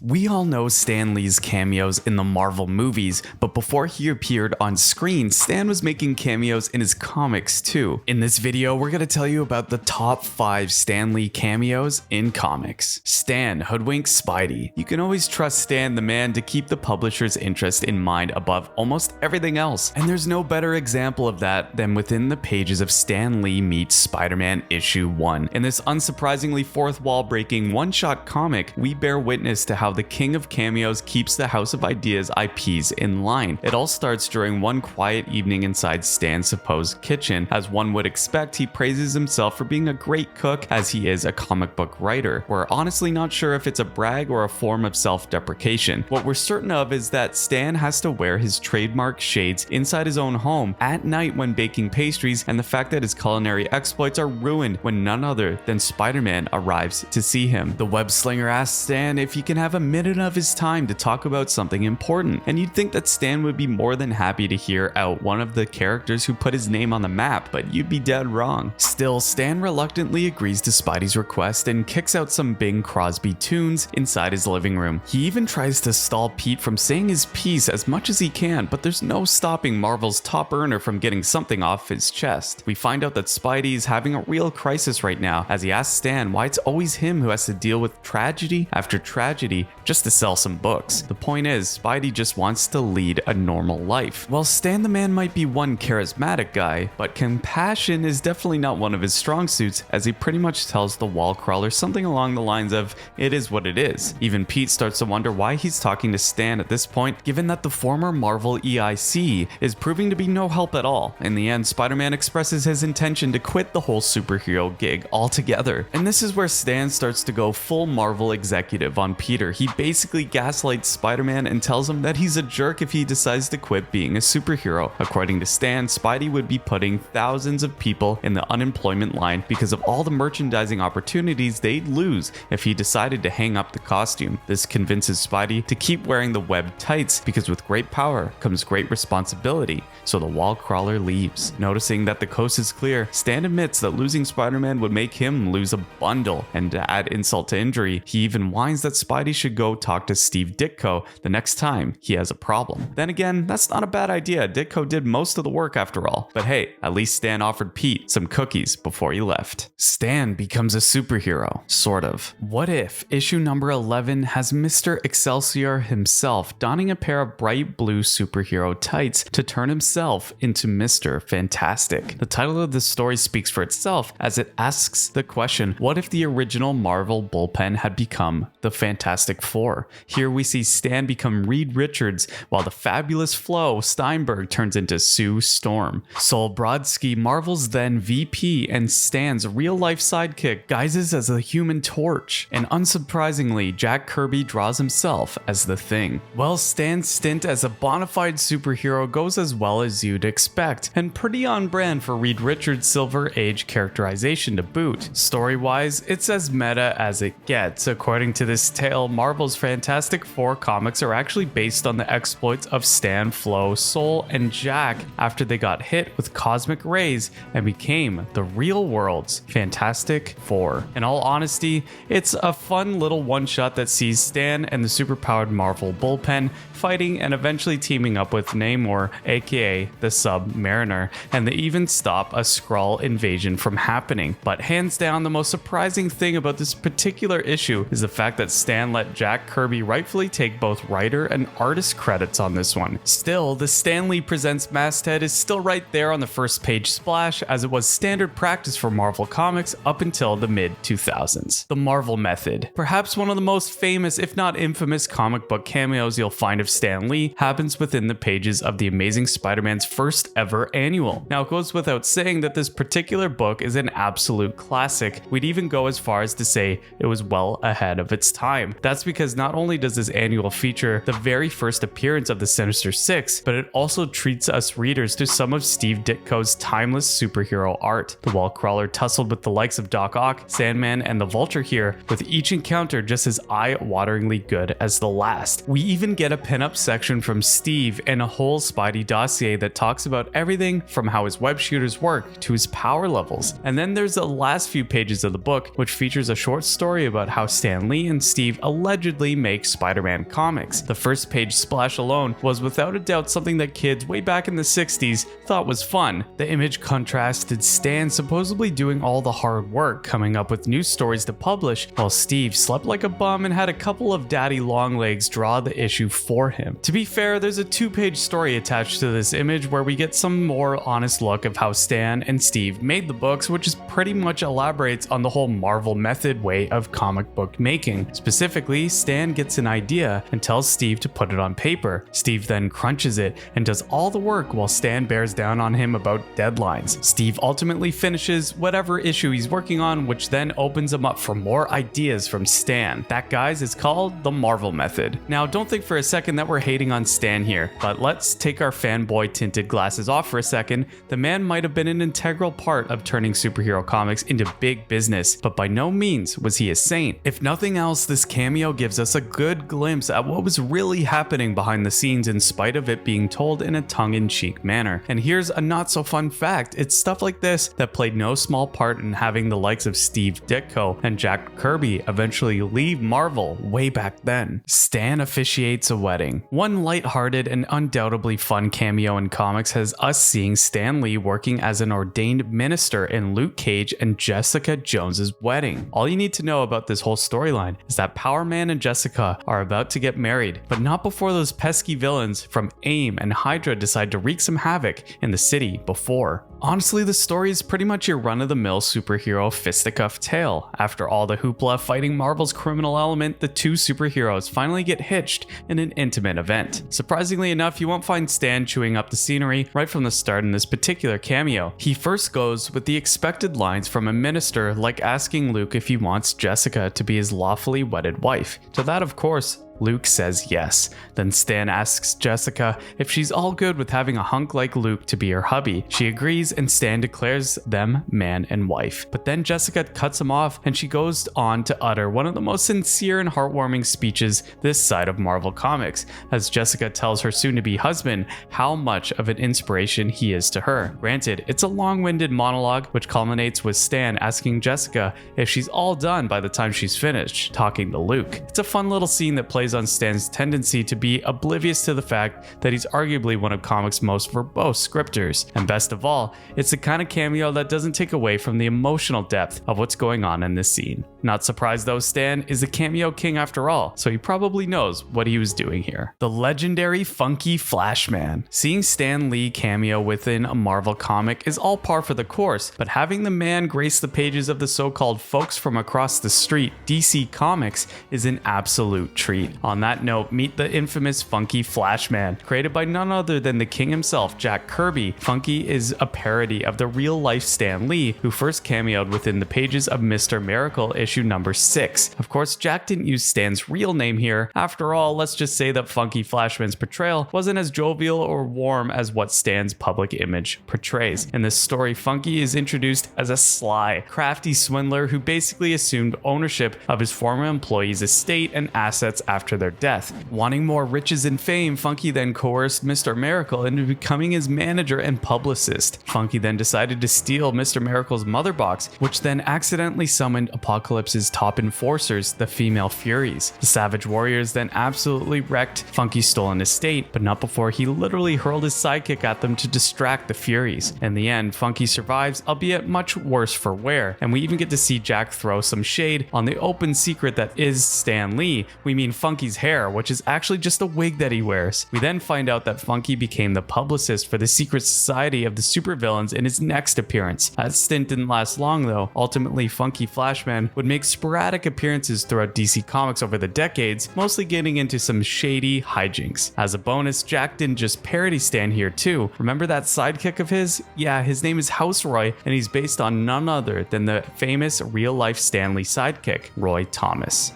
We all know Stan Lee's cameos in the Marvel movies, but before he appeared on screen, Stan was making cameos in his comics too. In this video, we're going to tell you about the top 5 Stan Lee cameos in comics. Stan hoodwinks Spidey. You can always trust Stan the man to keep the publisher's interest in mind above almost everything else, and there's no better example of that than within the pages of Stan Lee Meets Spider-Man issue 1. In this unsurprisingly fourth wall breaking one-shot comic, we bear witness to how the king of cameos keeps the House of Ideas IPs in line. It all starts during one quiet evening inside Stan's supposed kitchen. As one would expect, he praises himself for being a great cook as he is a comic book writer. We're honestly not sure if it's a brag or a form of self-deprecation. What we're certain of is that Stan has to wear his trademark shades inside his own home at night when baking pastries, and the fact that his culinary exploits are ruined when none other than Spider-Man arrives to see him. The web slinger asks Stan if he can have a minute of his time to talk about something important, and you'd think that Stan would be more than happy to hear out one of the characters who put his name on the map, but you'd be dead wrong. Still, Stan reluctantly agrees to Spidey's request and kicks out some Bing Crosby tunes inside his living room. He even tries to stall Pete from saying his piece as much as he can, but there's no stopping Marvel's top earner from getting something off his chest. We find out that Spidey is having a real crisis right now as he asks Stan why it's always him who has to deal with tragedy after tragedy just to sell some books. The point is, Spidey just wants to lead a normal life. While Stan the man might be one charismatic guy, but compassion is definitely not one of his strong suits, as he pretty much tells the wall crawler something along the lines of, "It is what it is." Even Pete starts to wonder why he's talking to Stan at this point, given that the former Marvel EIC is proving to be no help at all. In the end, Spider-Man expresses his intention to quit the whole superhero gig altogether. And this is where Stan starts to go full Marvel executive on Peter. He basically gaslights Spider-Man and tells him that he's a jerk if he decides to quit being a superhero. According to Stan, Spidey would be putting thousands of people in the unemployment line because of all the merchandising opportunities they'd lose if he decided to hang up the costume. This convinces Spidey to keep wearing the web tights because with great power comes great responsibility, so the wall crawler leaves. Noticing that the coast is clear, Stan admits that losing Spider-Man would make him lose a bundle, and to add insult to injury, he even whines that Spidey should go talk to Steve Ditko the next time he has a problem. Then again, that's not a bad idea. Ditko did most of the work after all. But hey, at least Stan offered Pete some cookies before he left. Stan becomes a superhero, sort of. What if issue number 11 has Mr. Excelsior himself donning a pair of bright blue superhero tights to turn himself into Mr. Fantastic? The title of this story speaks for itself as it asks the question, what if the original Marvel bullpen had become the Fantastic Four? Here we see Stan become Reed Richards, while the fabulous Flo Steinberg turns into Sue Storm. Sol Brodsky, Marvel's then VP and Stan's real-life sidekick, guises as the Human Torch, and unsurprisingly, Jack Kirby draws himself as the Thing. Well, Stan's stint as a bona fide superhero goes as well as you'd expect, and pretty on brand for Reed Richards' Silver Age characterization to boot. Story-wise, it's as meta as it gets. According to this tale, Marvel's Fantastic Four comics are actually based on the exploits of Stan, Flo, Sol, and Jack after they got hit with cosmic rays and became the real world's Fantastic Four. In all honesty, it's a fun little one-shot that sees Stan and the superpowered Marvel bullpen fighting and eventually teaming up with Namor, aka the Submariner, and they even stop a Skrull invasion from happening. But hands down, the most surprising thing about this particular issue is the fact that Stan let Jack Kirby rightfully take both writer and artist credits on this one. Still, the Stan Lee Presents masthead is still right there on the first page splash, as it was standard practice for Marvel Comics up until the mid-2000s. The Marvel Method. Perhaps one of the most famous, if not infamous, comic book cameos you'll find of Stan Lee happens within the pages of The Amazing Spider-Man's first ever annual. Now, it goes without saying that this particular book is an absolute classic. We'd even go as far as to say it was well ahead of its time. That's because not only does this annual feature the very first appearance of the Sinister Six, but it also treats us readers to some of Steve Ditko's timeless superhero art. The wall crawler tussled with the likes of Doc Ock, Sandman, and the Vulture here, with each encounter just as eye-wateringly good as the last. We even get a pinup section from Steve and a whole Spidey dossier that talks about everything from how his web shooters work to his power levels. And then there's the last few pages of the book, which features a short story about how Stan Lee and Steve allegedly allegedly make Spider-Man comics. The first page splash alone was without a doubt something that kids way back in the 60s thought was fun. The image contrasted Stan supposedly doing all the hard work, coming up with new stories to publish, while Steve slept like a bum and had a couple of daddy longlegs draw the issue for him. To be fair, there's a 2-page story attached to this image where we get some more honest look of how Stan and Steve made the books, which is pretty much elaborates on the whole Marvel method way of comic book making. Specifically, Stan gets an idea and tells Steve to put it on paper. Steve then crunches it and does all the work while Stan bears down on him about deadlines. Steve ultimately finishes whatever issue he's working on, which then opens him up for more ideas from Stan. That, guys, is called the Marvel method. Now, don't think for a second that we're hating on Stan here, but let's take our fanboy tinted glasses off for a second. The man might have been an integral part of turning superhero comics into big business, but by no means was he a saint. If nothing else, this cameo gives us a good glimpse at what was really happening behind the scenes in spite of it being told in a tongue-in-cheek manner. And here's a not so fun fact: it's stuff like this that played no small part in having the likes of Steve Ditko and Jack Kirby eventually leave Marvel way back then. Stan officiates a wedding. One lighthearted and undoubtedly fun cameo in comics has us seeing Stan Lee working as an ordained minister in Luke Cage and Jessica Jones's wedding. All you need to know about this whole storyline is that Power Man and Jessica are about to get married, but not before those pesky villains from AIM and Hydra decide to wreak some havoc in the city before. Honestly, the story is pretty much your run-of-the-mill superhero fisticuff tale. After all the hoopla fighting Marvel's criminal element, the two superheroes finally get hitched in an intimate event. Surprisingly enough, you won't find Stan chewing up the scenery right from the start in this particular cameo. He first goes with the expected lines from a minister, like asking Luke if he wants Jessica to be his lawfully wedded wife. To that, of course, Luke says yes. Then Stan asks Jessica if she's all good with having a hunk like Luke to be her hubby. She agrees and Stan declares them man and wife. But then Jessica cuts him off and she goes on to utter one of the most sincere and heartwarming speeches this side of Marvel Comics, as Jessica tells her soon-to-be husband how much of an inspiration he is to her. Granted, it's a long-winded monologue which culminates with Stan asking Jessica if she's all done by the time she's finished talking to Luke. It's a fun little scene that plays on Stan's tendency to be oblivious to the fact that he's arguably one of comics' most verbose scripters. And best of all, it's the kind of cameo that doesn't take away from the emotional depth of what's going on in this scene. Not surprised though, Stan is the cameo king after all, so he probably knows what he was doing here. The legendary funky Flashman. Seeing Stan Lee cameo within a Marvel comic is all par for the course, but having the man grace the pages of the so-called folks from across the street, DC Comics, is an absolute treat. On that note, meet the infamous Funky Flashman. Created by none other than the king himself, Jack Kirby, Funky is a parody of the real-life Stan Lee, who first cameoed within the pages of Mr. Miracle issue number 6. Of course, Jack didn't use Stan's real name here. After all, let's just say that Funky Flashman's portrayal wasn't as jovial or warm as what Stan's public image portrays. In this story, Funky is introduced as a sly, crafty swindler who basically assumed ownership of his former employee's estate and assets after their death. Wanting more riches and fame, Funky then coerced Mr. Miracle into becoming his manager and publicist. Funky then decided to steal Mr. Miracle's mother box, which then accidentally summoned Apocalypse's top enforcers, the Female Furies. The Savage Warriors then absolutely wrecked Funky's stolen estate, but not before he literally hurled his sidekick at them to distract the Furies. In the end, Funky survives, albeit much worse for wear, and we even get to see Jack throw some shade on the open secret that is Stan Lee. We mean Funky's hair, which is actually just a wig that he wears. We then find out that Funky became the publicist for the secret society of the supervillains in his next appearance. That stint didn't last long though. Ultimately, Funky Flashman would make sporadic appearances throughout DC Comics over the decades, mostly getting into some shady hijinks. As a bonus, Jack didn't just parody Stan here too. Remember that sidekick of his? Yeah, his name is House Roy, and he's based on none other than the famous real-life Stan Lee sidekick, Roy Thomas.